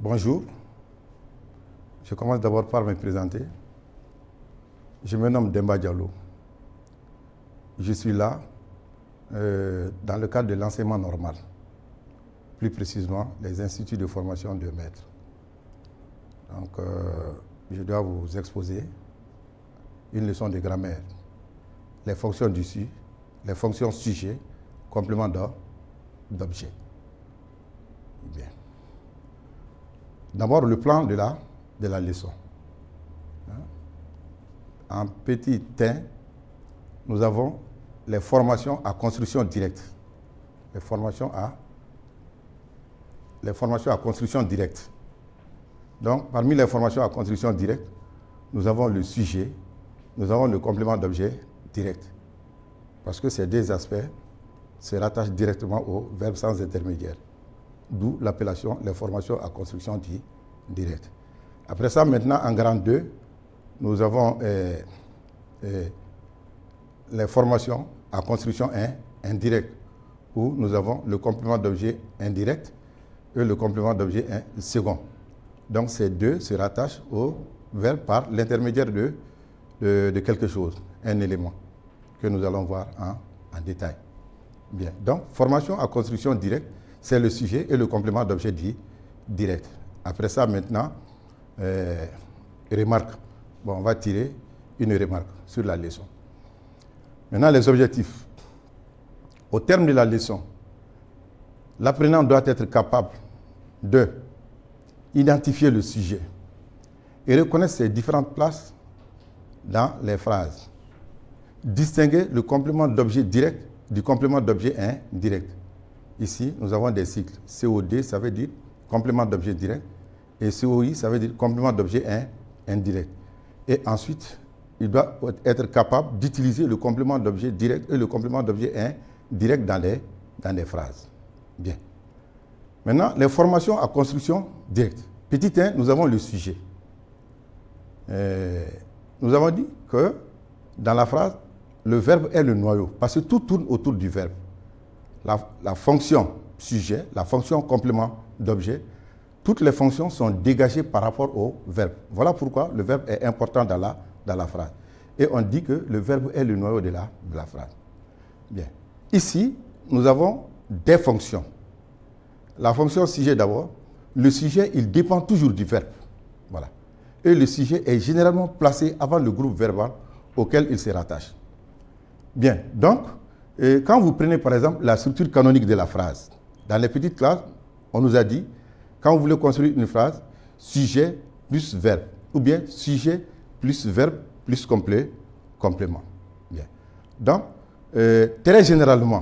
Bonjour, je commence d'abord par me présenter. Je me nomme Demba Diallo. Je suis là dans le cadre de l'enseignement normal, plus précisément les instituts de formation de maîtres. Donc, je dois vous exposer une leçon de grammaire, les fonctions du su, les fonctions sujet, complément d'objet. Bien. D'abord, le plan de la leçon. En petit 1, nous avons les formations à construction directe. Les formations à construction directe. Donc, parmi les formations à construction directe, nous avons le sujet, nous avons le complément d'objet direct. Parce que ces deux aspects se rattachent directement au verbe sans intermédiaire. D'où l'appellation les formations à construction directe. Après ça, maintenant, en grand 2, nous avons les formations à construction indirecte, où nous avons le complément d'objet indirect et le complément d'objet second. Donc, ces deux se rattachent au verbe par l'intermédiaire de quelque chose, un élément, que nous allons voir en détail. Bien. Donc, formation à construction directe, c'est le sujet et le complément d'objet direct. Après ça, maintenant, remarque. Bon, on va tirer une remarque sur la leçon. Maintenant, les objectifs. Au terme de la leçon, l'apprenant doit être capable de identifier le sujet et reconnaître ses différentes places dans les phrases. Distinguer le complément d'objet direct du complément d'objet indirect. Ici, nous avons des cycles. COD, ça veut dire complément d'objet direct, et COI, ça veut dire complément d'objet indirect. Et ensuite, il doit être capable d'utiliser le complément d'objet direct et le complément d'objet indirect dans les phrases. Bien. Maintenant, les formations à construction directe. Petit 1, nous avons le sujet. Nous avons dit que dans la phrase, le verbe est le noyau, parce que tout tourne autour du verbe. La fonction sujet, la fonction complément d'objet, toutes les fonctions sont dégagées par rapport au verbe. Voilà pourquoi le verbe est important dans la phrase. Et on dit que le verbe est le noyau de la phrase. Bien. Ici, nous avons des fonctions. La fonction sujet d'abord. Le sujet, il dépend toujours du verbe. Voilà. Et le sujet est généralement placé avant le groupe verbal auquel il se rattache. Bien. Donc, quand vous prenez par exemple la structure canonique de la phrase, dans les petites classes, on nous a dit, quand vous voulez construire une phrase, sujet plus verbe, ou bien sujet plus verbe plus complément. Bien. Donc, très généralement,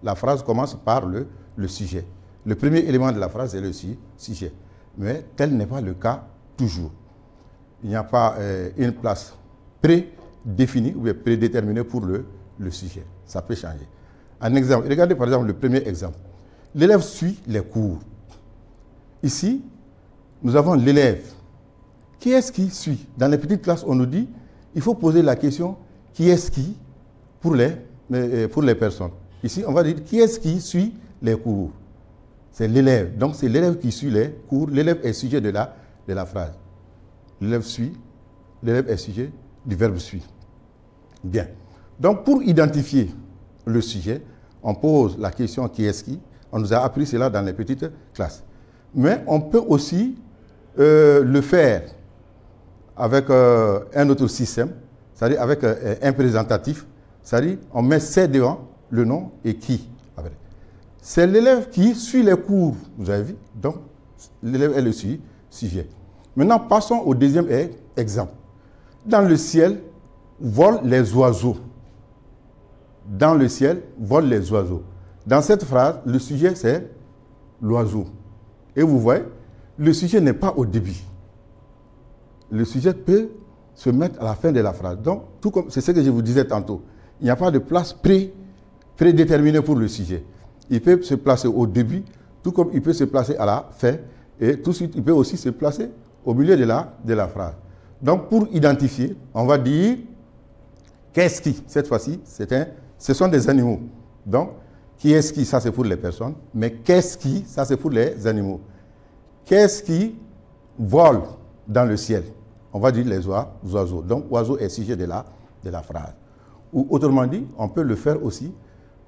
la phrase commence par le sujet. Le premier élément de la phrase est le sujet. Mais tel n'est pas le cas toujours. Il n'y a pas une place prédéfinie ou bien prédéterminée pour le sujet. Ça peut changer. Un exemple, regardez par exemple le premier exemple. L'élève suit les cours. Ici, nous avons l'élève. Qui est-ce qui suit? Dans les petites classes, on nous dit, il faut poser la question, qui est-ce qui pour les personnes. Ici, on va dire, qui est-ce qui suit les cours? C'est l'élève. Donc, c'est l'élève qui suit les cours. L'élève est sujet de la phrase. L'élève suit, l'élève est sujet du verbe suit. Bien. Donc, pour identifier le sujet, on pose la question qui est-ce qui. On nous a appris cela dans les petites classes. Mais on peut aussi le faire avec un autre système, c'est-à-dire avec un présentatif, c'est-à-dire on met c'est devant le nom et qui. C'est l'élève qui suit les cours, vous avez vu. Donc, l'élève est le sujet. Maintenant, passons au deuxième exemple. Dans le ciel, volent les oiseaux. Dans le ciel, volent les oiseaux. Dans cette phrase, le sujet, c'est l'oiseau. Et vous voyez, le sujet n'est pas au début. Le sujet peut se mettre à la fin de la phrase. Donc, c'est ce que je vous disais tantôt. Il n'y a pas de place prédéterminée pour le sujet. Il peut se placer au début, tout comme il peut se placer à la fin. Et tout de suite, il peut aussi se placer au milieu de la phrase. Donc, pour identifier, on va dire qu'est-ce qui, cette fois-ci, ce sont des animaux. Donc, qui est-ce qui, ça c'est pour les personnes, mais qu'est-ce qui, ça c'est pour les animaux. qu'est-ce qui vole dans le ciel? On va dire les oiseaux. Donc, oiseau est sujet de la phrase. Ou autrement dit, on peut le faire aussi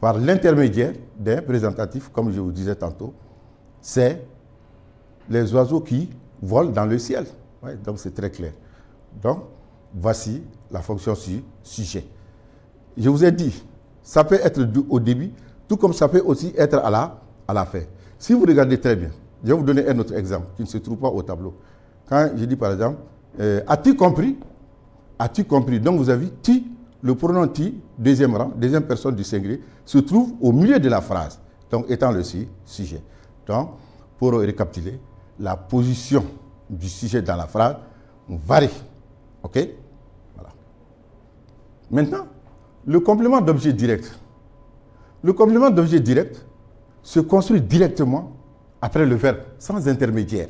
par l'intermédiaire d'un présentatif, comme je vous disais tantôt. C'est les oiseaux qui volent dans le ciel. Ouais, donc, c'est très clair. Donc, voici la fonction sujet. Je vous ai dit, ça peut être au début, tout comme ça peut aussi être à la fin. Si vous regardez très bien, je vais vous donner un autre exemple qui ne se trouve pas au tableau. Quand je dis par exemple, as-tu compris? As-tu compris? Donc vous avez tu, le pronom tu, deuxième rang, deuxième personne du singulier, se trouve au milieu de la phrase, donc étant le sujet. Donc, pour récapituler, la position du sujet dans la phrase varie. OK? Voilà. Maintenant, le complément d'objet direct. Le complément d'objet direct se construit directement après le verbe, sans intermédiaire.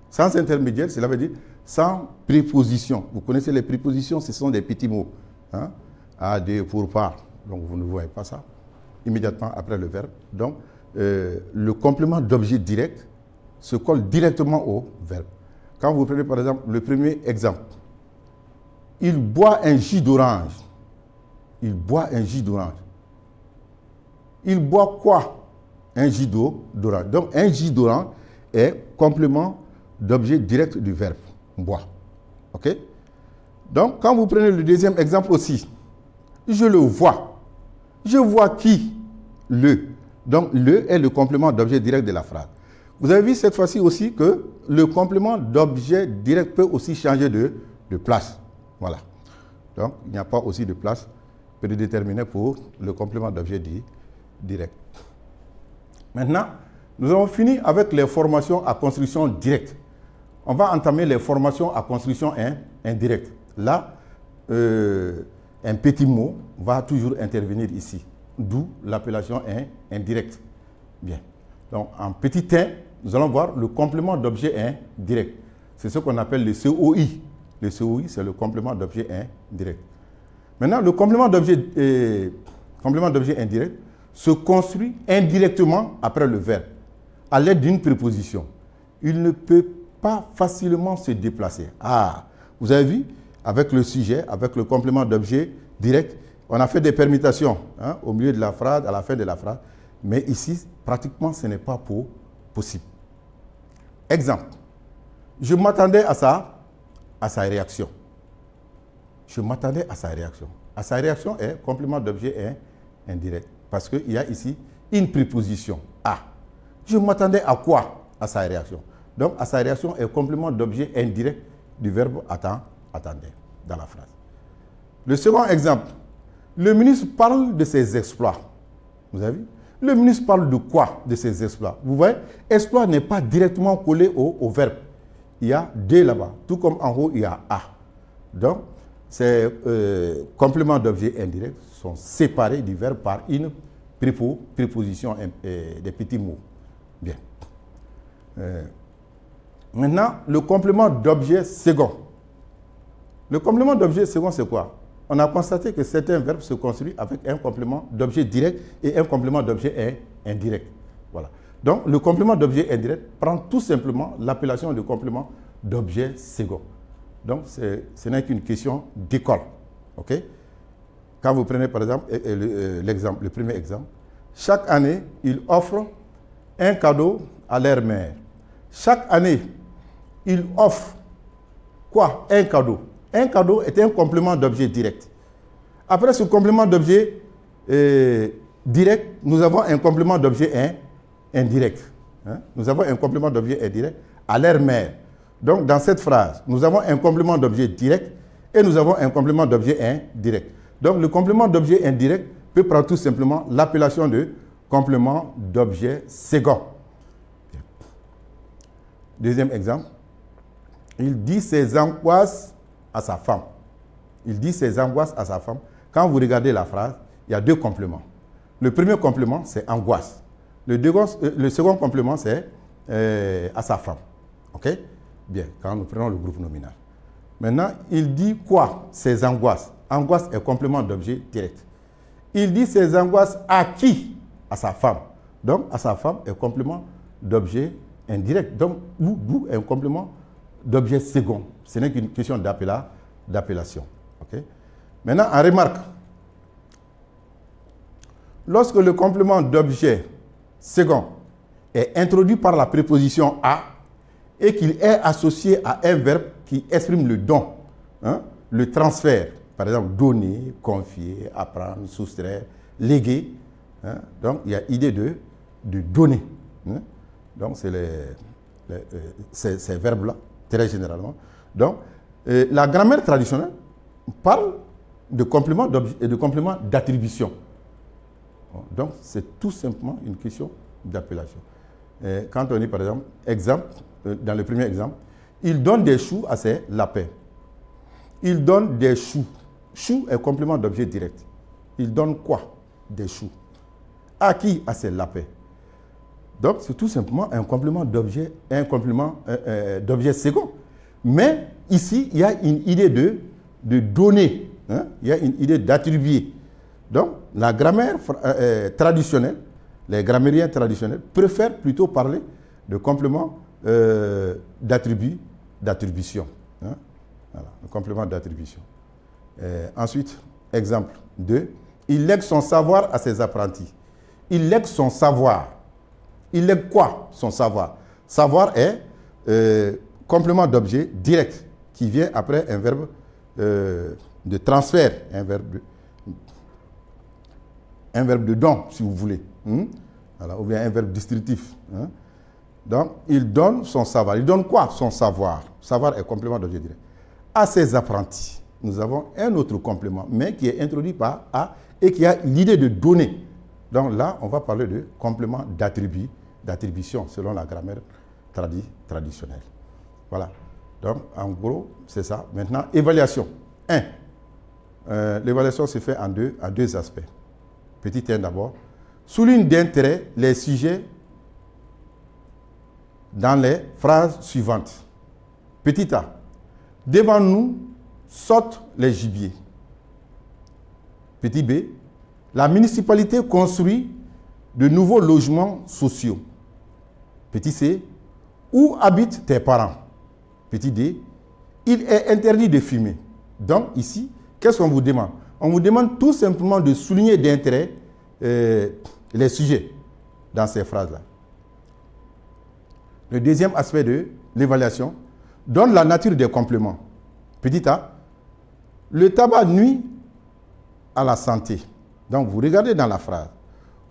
Sans intermédiaire, cela veut dire sans préposition. Vous connaissez les prépositions, ce sont des petits mots. Hein? À, de, pour, par. Donc vous ne voyez pas ça. Immédiatement après le verbe. Donc le complément d'objet direct se colle directement au verbe. Quand vous prenez par exemple le premier exemple. Il boit un jus d'orange. Il boit un jus d'orange. Il boit quoi? Un jus d'orange. Donc un jus d'orange est complément d'objet direct du verbe boire. OK? Donc, quand vous prenez le deuxième exemple aussi, je le vois. Je vois qui? Le. Donc, le est le complément d'objet direct de la phrase. Vous avez vu cette fois-ci aussi que le complément d'objet direct peut aussi changer de place. Voilà. Donc, il n'y a pas aussi de place prédéterminée pour le complément d'objet direct. Maintenant, nous avons fini avec les formations à construction directe. On va entamer les formations à construction indirecte. Là, un petit mot va toujours intervenir ici, d'où l'appellation indirecte. Bien. Donc, en petit 1, nous allons voir le complément d'objet indirect. C'est ce qu'on appelle le COI. Le COI, c'est le complément d'objet indirect. Maintenant, le complément d'objet indirect se construit indirectement après le verbe, à l'aide d'une préposition. Il ne peut pas facilement se déplacer. Ah, vous avez vu, avec le sujet, avec le complément d'objet direct, on a fait des permutations hein, au milieu de la phrase, à la fin de la phrase, mais ici, pratiquement, ce n'est pas possible. Exemple, je m'attendais à sa réaction. Je m'attendais à sa réaction. À sa réaction est complément d'objet indirect, parce qu'il y a ici une préposition à. Je m'attendais à quoi? À sa réaction. Donc, à sa réaction est complément d'objet indirect du verbe attendait dans la phrase. Le second exemple, le ministre parle de ses exploits. Vous avez vu? Le ministre parle de quoi? De ses exploits. Vous voyez, exploit n'est pas directement collé au verbe. Il y a de là-bas, tout comme en haut, il y a à. Donc, ces compléments d'objet indirect sont séparés du verbe par une préposition, des petits mots. Bien. Maintenant, le complément d'objet second. Le complément d'objet second, c'est quoi? On a constaté que certains verbes se construisent avec un complément d'objet direct et un complément d'objet indirect. Voilà. Donc, le complément d'objet indirect prend tout simplement l'appellation de complément d'objet second. Donc, ce n'est qu'une question d'école. OK? Quand vous prenez par exemple le premier exemple, chaque année, il offre un cadeau à leur mère. Chaque année, il offre quoi? Un cadeau. Un cadeau est un complément d'objet direct. Après ce complément d'objet direct, nous avons un complément d'objet indirect. Hein? Nous avons un complément d'objet indirect à leur mère. Donc, dans cette phrase, nous avons un complément d'objet direct et nous avons un complément d'objet indirect. Donc, le complément d'objet indirect peut prendre tout simplement l'appellation de complément d'objet second. Deuxième exemple. Il dit ses angoisses à sa femme. Il dit ses angoisses à sa femme. Quand vous regardez la phrase, il y a deux compléments. Le premier complément, c'est angoisse. Le second complément, c'est à sa femme. OK? Bien, quand nous prenons le groupe nominal. Maintenant, il dit quoi? Ses angoisses. Angoisse est complément d'objet direct. Il dit ses angoisses à qui? À sa femme. Donc, à sa femme est complément d'objet indirect. Donc, d'où un complément d'objet second. Ce n'est qu'une question d'appellation. Okay? Maintenant, en remarque, lorsque le complément d'objet second est introduit par la préposition à et qu'il est associé à un verbe qui exprime le don, hein, le transfert, par exemple donner, confier, apprendre, soustraire, léguer. Hein, donc il y a idée de donner. Hein, donc c'est ces verbes-là, très généralement. Donc la grammaire traditionnelle parle de complément d'objet et de complément d'attribution. Donc c'est tout simplement une question d'appellation. Quand on dit par exemple, dans le premier exemple, il donne des choux à ses lapins. Il donne des choux. Choux est complément d'objet direct. Il donne quoi? Des choux. À qui? À ses lapins. Donc c'est tout simplement un complément d'objet, d'objet second. Mais ici, il y a une idée de donner. Hein? Il y a une idée d'attribuer. Donc la grammaire traditionnelle, les grammairiens traditionnels préfèrent plutôt parler de complément d'attribution. Hein? Voilà, le complément d'attribution. Ensuite, exemple 2. Il lègue son savoir à ses apprentis. Il lègue son savoir. Il lègue quoi? Son savoir. Savoir est complément d'objet direct qui vient après un verbe de transfert, un verbe de don, si vous voulez. Voilà, ou bien un verbe distributif. Hein? Donc, il donne son savoir. Il donne quoi? Son savoir. Savoir est complément d'objet direct. À ses apprentis, nous avons un autre complément, mais qui est introduit par à et qui a l'idée de donner. Donc là, on va parler de complément d'attribution, selon la grammaire traditionnelle. Voilà. Donc, en gros, c'est ça. Maintenant, évaluation. 1. L'évaluation se fait en deux aspects. Petit 1 d'abord. Souligne d'intérêt les sujets dans les phrases suivantes. Petit a. Devant nous sautent les gibiers. Petit b. La municipalité construit de nouveaux logements sociaux. Petit c. Où habitent tes parents? Petit d. Il est interdit de fumer. Donc ici, qu'est-ce qu'on vous demande? On vous demande tout simplement de souligner d'intérêt les sujets dans ces phrases-là. Le deuxième aspect de l'évaluation donne la nature des compléments. Petit a, le tabac nuit à la santé. Donc vous regardez dans la phrase.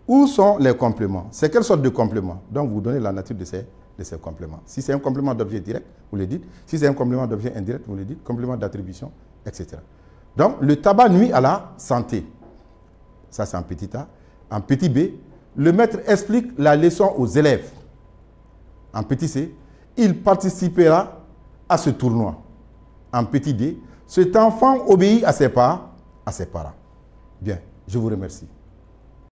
Où sont les compléments? C'est quelle sorte de compléments? Donc vous donnez la nature de ces compléments. Si c'est un complément d'objet direct, vous le dites. Si c'est un complément d'objet indirect, vous le dites. Complément d'attribution, etc. Donc le tabac nuit à la santé. Ça c'est en petit a. En petit b, le maître explique la leçon aux élèves. En petit c, il participera à ce tournoi. En petit d, cet enfant obéit à ses parents. Bien, je vous remercie.